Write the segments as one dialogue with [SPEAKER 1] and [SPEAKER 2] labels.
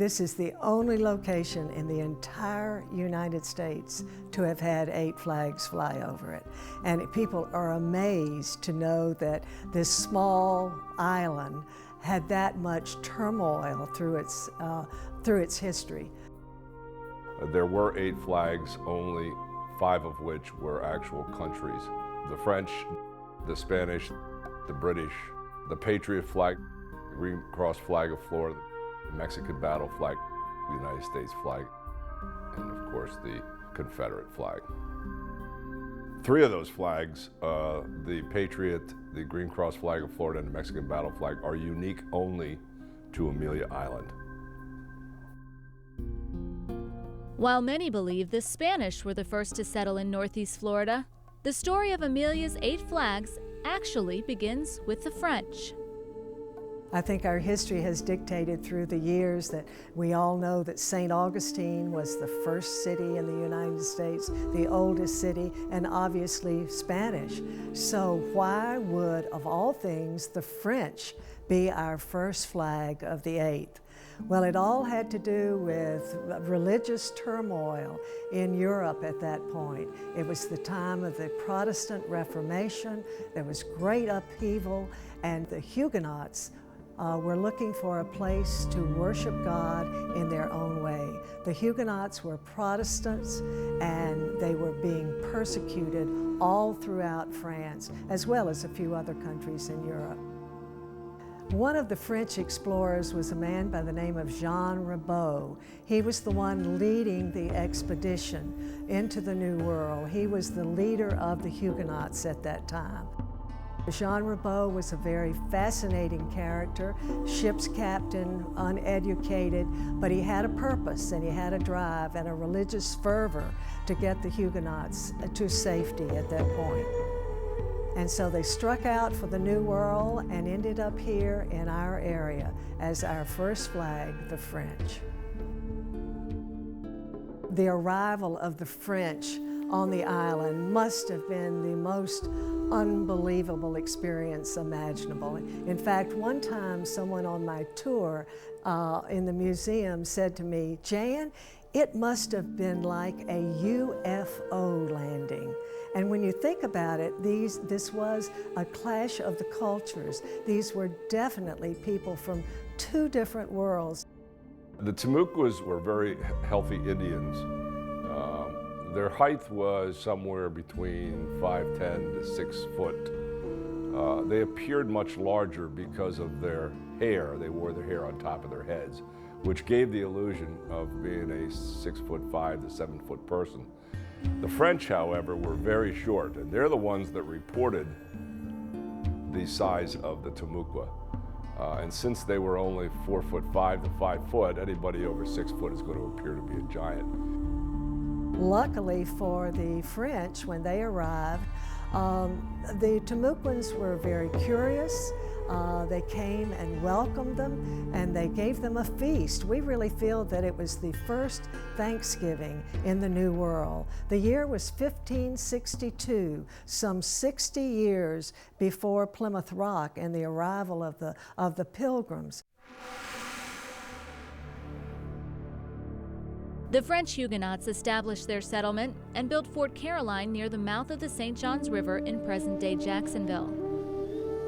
[SPEAKER 1] This is the only location in the entire United States to have had 8 flags fly over it. And people are amazed to know that this small island had that much turmoil through its history.
[SPEAKER 2] There were 8 flags, only 5 of which were actual countries. The French, the Spanish, the British, the Patriot flag, the Green Cross flag of Florida, the Mexican battle flag, the United States flag, and of course the Confederate flag. 3 of those flags, the Patriot, the Green Cross flag of Florida, and the Mexican battle flag, are unique only to Amelia Island.
[SPEAKER 3] While many believe the Spanish were the first to settle in Northeast Florida, the story of Amelia's 8 flags actually begins with the French.
[SPEAKER 1] I think our history has dictated through the years that we all know that St. Augustine was the first city in the United States, the oldest city, and obviously Spanish. So why would, of all things, the French be our first flag of the 8th? Well, it all had to do with religious turmoil in Europe at that point. It was the time of the Protestant Reformation. There was great upheaval, and the Huguenots were looking for a place to worship God in their own way. The Huguenots were Protestants, and they were being persecuted all throughout France, as well as a few other countries in Europe. One of the French explorers was a man by the name of Jean Ribault. He was the one leading the expedition into the New World. He was the leader of the Huguenots at that time. Jean Ribault was a very fascinating character, ship's captain, uneducated, but he had a purpose and he had a drive and a religious fervor to get the Huguenots to safety at that point. And so they struck out for the New World and ended up here in our area as our first flag, the French. The arrival of the French on the island must have been the most unbelievable experience imaginable. In fact, one time someone on my tour in the museum said to me, "Jan, it must have been like a UFO landing." And when you think about it, this was a clash of the cultures. These were definitely people from 2 different worlds.
[SPEAKER 2] The Timucuas were very healthy Indians. Their height was somewhere between 5'10" to 6 foot. They appeared much larger because of their hair. They wore their hair on top of their heads, which gave the illusion of being a 6'5" to 7 foot person. The French, however, were very short, and they're the ones that reported the size of the Timucua. And since they were only 4'5" to 5 foot, anybody over 6 foot is going to appear to be a giant.
[SPEAKER 1] Luckily for the French, when they arrived, the Timucuans were very curious. They came and welcomed them, and they gave them a feast. We really feel that it was the first Thanksgiving in the New World. The year was 1562, some 60 years before Plymouth Rock and the arrival of the Pilgrims.
[SPEAKER 3] The French Huguenots established their settlement and built Fort Caroline near the mouth of the St. Johns River in present-day Jacksonville.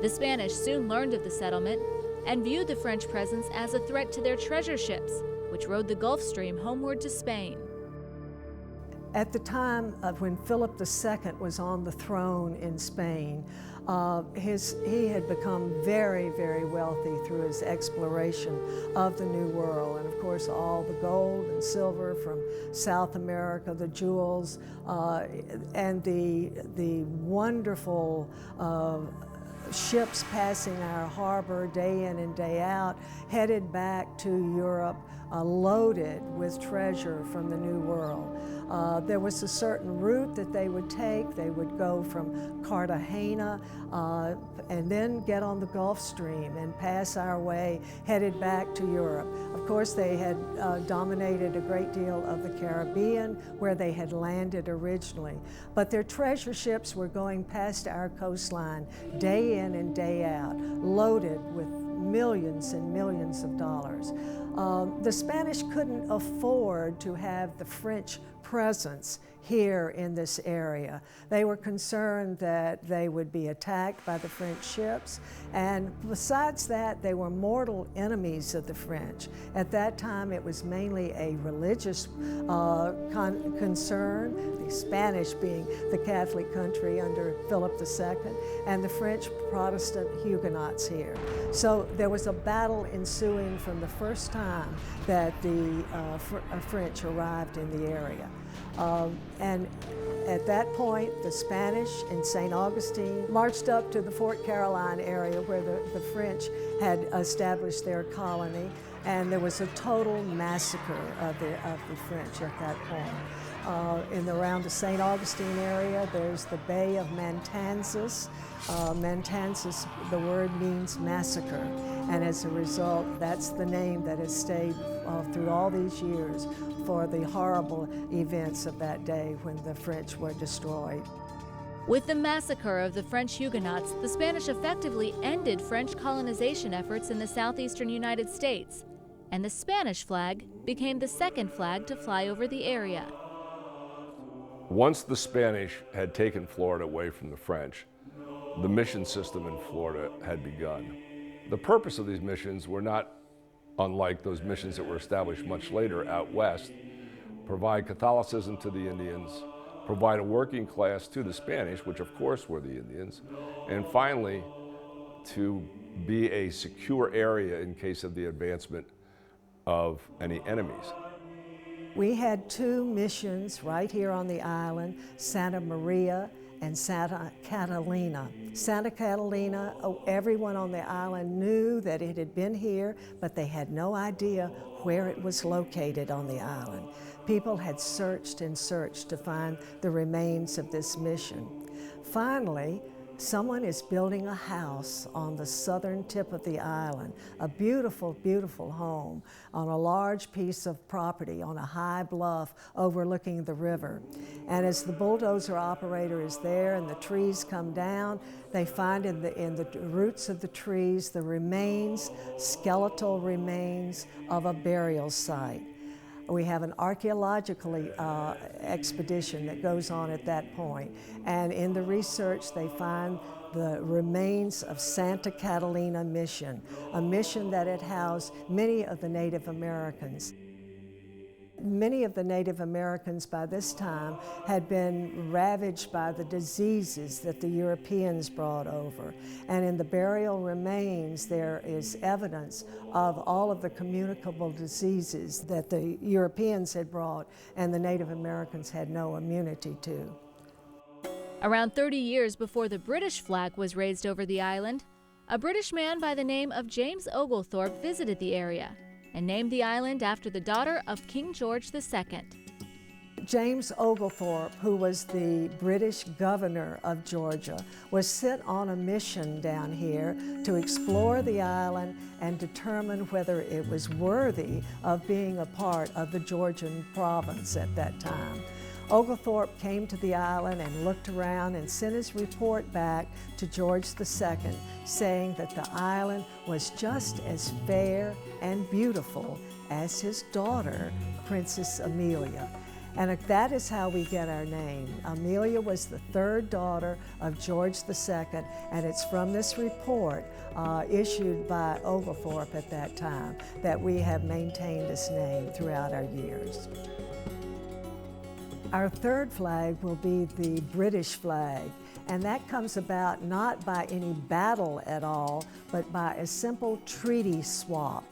[SPEAKER 3] The Spanish soon learned of the settlement and viewed the French presence as a threat to their treasure ships, which rode the Gulf Stream homeward to Spain.
[SPEAKER 1] At the time of when Philip II was on the throne in Spain, he had become very, very wealthy through his exploration of the New World. And of course, all the gold and silver from South America, the jewels, and the wonderful ships passing our harbor day in and day out, headed back to Europe, loaded with treasure from the New World. There was a certain route that they would take. They would go from Cartagena and then get on the Gulf Stream and pass our way, headed back to Europe. Of course, they had dominated a great deal of the Caribbean, where they had landed originally. But their treasure ships were going past our coastline day in and day out, loaded with millions and millions of dollars. The Spanish couldn't afford to have the French presence here in this area. They were concerned that they would be attacked by the French ships, and besides that, they were mortal enemies of the French. At that time, it was mainly a religious concern, the Spanish being the Catholic country under Philip II, and the French Protestant Huguenots here. So there was a battle ensuing from the first time that the French arrived in the area. And at that point, the Spanish in St. Augustine marched up to the Fort Caroline area where the French had established their colony, and there was a total massacre of the French at that point. Around the St. Augustine area, there's the Bay of Matanzas. Matanzas, the word means massacre, and as a result, that's the name that has stayed through all these years for the horrible events of that day when the French were destroyed.
[SPEAKER 3] With the massacre of the French Huguenots, the Spanish effectively ended French colonization efforts in the southeastern United States, and the Spanish flag became the second flag to fly over the area.
[SPEAKER 2] Once the Spanish had taken Florida away from the French, the mission system in Florida had begun. The purpose of these missions were not unlike those missions that were established much later out west: provide Catholicism to the Indians, provide a working class to the Spanish, which of course were the Indians, and finally to be a secure area in case of the advancement of any enemies.
[SPEAKER 1] We had two missions right here on the island, Santa Maria and Santa Catalina. Santa Catalina, everyone on the island knew that it had been here, but they had no idea where it was located on the island. People had searched and searched to find the remains of this mission. Finally, someone is building a house on the southern tip of the island, a beautiful, beautiful home on a large piece of property on a high bluff overlooking the river. And as the bulldozer operator is there and the trees come down, they find in the roots of the trees the remains, skeletal remains of a burial site. We have an archaeological expedition that goes on at that point, and in the research they find the remains of Santa Catalina Mission, a mission that had housed many of the Native Americans. Many of the Native Americans by this time had been ravaged by the diseases that the Europeans brought over. And in the burial remains, there is evidence of all of the communicable diseases that the Europeans had brought and the Native Americans had no immunity to.
[SPEAKER 3] Around 30 years before the British flag was raised over the island, a British man by the name of James Oglethorpe visited the area and named the island after the daughter of King George II.
[SPEAKER 1] James Oglethorpe, who was the British governor of Georgia, was sent on a mission down here to explore the island and determine whether it was worthy of being a part of the Georgian province at that time. Oglethorpe came to the island and looked around and sent his report back to George II, saying that the island was just as fair and beautiful as his daughter, Princess Amelia. And that is how we get our name. Amelia was the third daughter of George II, and it's from this report issued by Oglethorpe at that time that we have maintained this name throughout our years. Our third flag will be the British flag, and that comes about not by any battle at all, but by a simple treaty swap.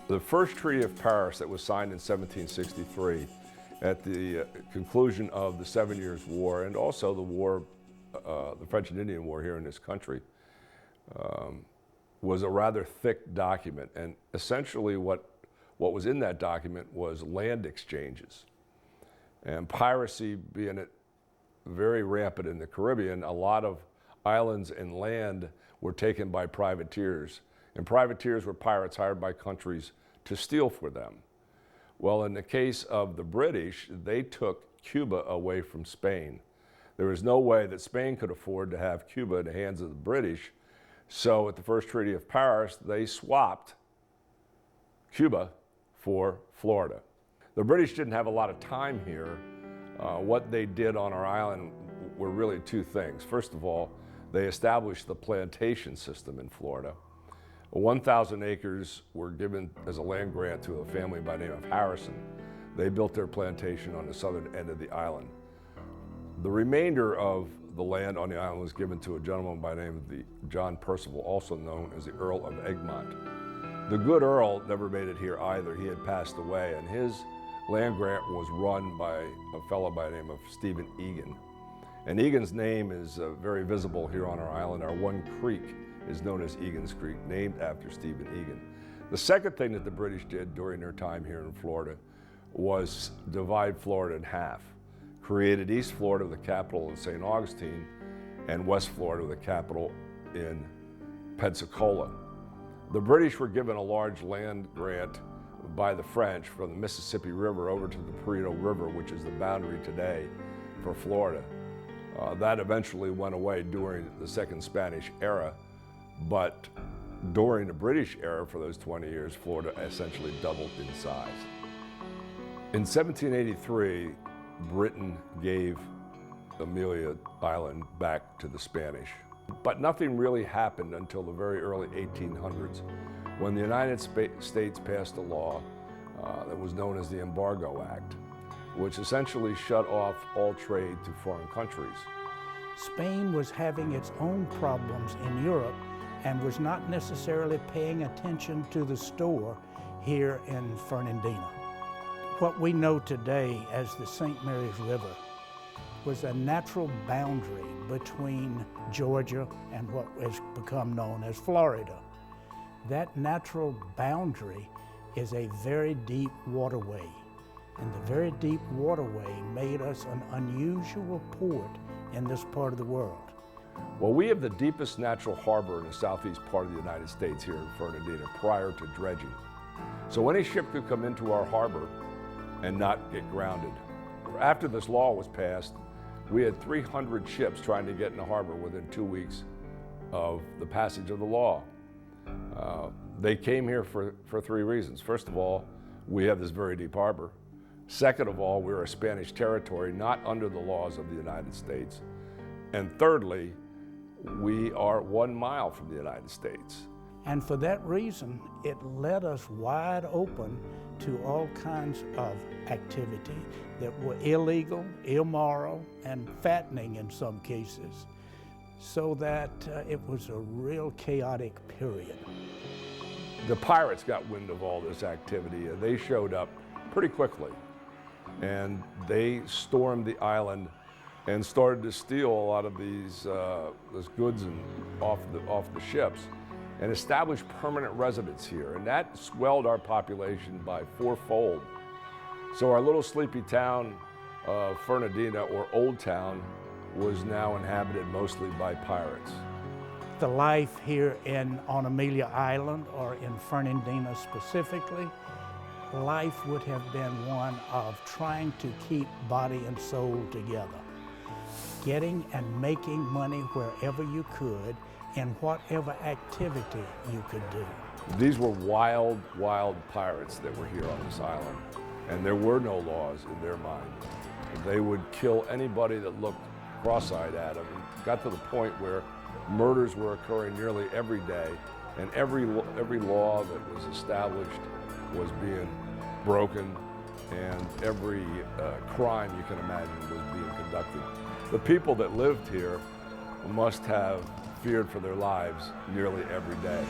[SPEAKER 2] The first Treaty of Paris that was signed in 1763 at the conclusion of the 7 Years' War and also the war, the French and Indian War here in this country, was a rather thick document. And essentially what was in that document was land exchanges. And piracy being very rampant in the Caribbean, a lot of islands and land were taken by privateers. And privateers were pirates hired by countries to steal for them. Well, in the case of the British, they took Cuba away from Spain. There was no way that Spain could afford to have Cuba in the hands of the British, So at the First Treaty of Paris, they swapped Cuba for Florida. The British didn't have a lot of time here. What they did on our island were really two things. First of all, they established the plantation system in Florida. 1,000 acres were given as a land grant to a family by the name of Harrison. They built their plantation on the southern end of the island. The remainder of the land on the island was given to a gentleman by the name of John Percival, also known as the Earl of Egmont. The good Earl never made it here either. He had passed away, and his land grant was run by a fellow by the name of Stephen Egan. And Egan's name is very visible here on our island. Our one creek is known as Egan's Creek, named after Stephen Egan. The second thing that the British did during their time here in Florida was divide Florida in half. Created East Florida with the capital in St. Augustine and West Florida with the capital in Pensacola. The British were given a large land grant by the French from the Mississippi River over to the Prieto River, which is the boundary today for Florida. That eventually went away during the Second Spanish era, but during the British era for those 20 years, Florida essentially doubled in size. In 1783, Britain gave Amelia Island back to the Spanish. But nothing really happened until the very early 1800s, when the United States passed a law that was known as the Embargo Act, which essentially shut off all trade to foreign countries.
[SPEAKER 4] Spain was having its own problems in Europe and was not necessarily paying attention to the store here in Fernandina. What we know today as the St. Mary's River was a natural boundary between Georgia and what has become known as Florida. That natural boundary is a very deep waterway, and the very deep waterway made us an unusual port in this part of the world.
[SPEAKER 2] Well, we have the deepest natural harbor in the southeast part of the United States here in Fernandina prior to dredging. So any ship could come into our harbor and not get grounded. After this law was passed, we had 300 ships trying to get in the harbor within 2 weeks of the passage of the law. They came here for three reasons. First of all, we have this very deep harbor. Second of all, we're a Spanish territory, not under the laws of the United States. And thirdly, we are 1 mile from the United States.
[SPEAKER 4] And for that reason, it let us wide open to all kinds of activity that were illegal, immoral, and fattening in some cases, so that it was a real chaotic period.
[SPEAKER 2] The pirates got wind of all this activity, and they showed up pretty quickly. And they stormed the island and started to steal a lot of these goods and off the ships, and established permanent residence here. And that swelled our population by fourfold. So our little sleepy town of Fernandina, or Old Town, was now inhabited mostly by pirates.
[SPEAKER 4] The life here on Amelia Island, or in Fernandina specifically, life would have been one of trying to keep body and soul together. Getting and making money wherever you could, in whatever activity you could do.
[SPEAKER 2] These were wild, wild pirates that were here on this island, and there were no laws in their mind. They would kill anybody that looked cross-eyed at them. It got to the point where murders were occurring nearly every day, and every law that was established was being broken, and every crime you can imagine was being conducted. The people that lived here must have feared for their lives nearly every day.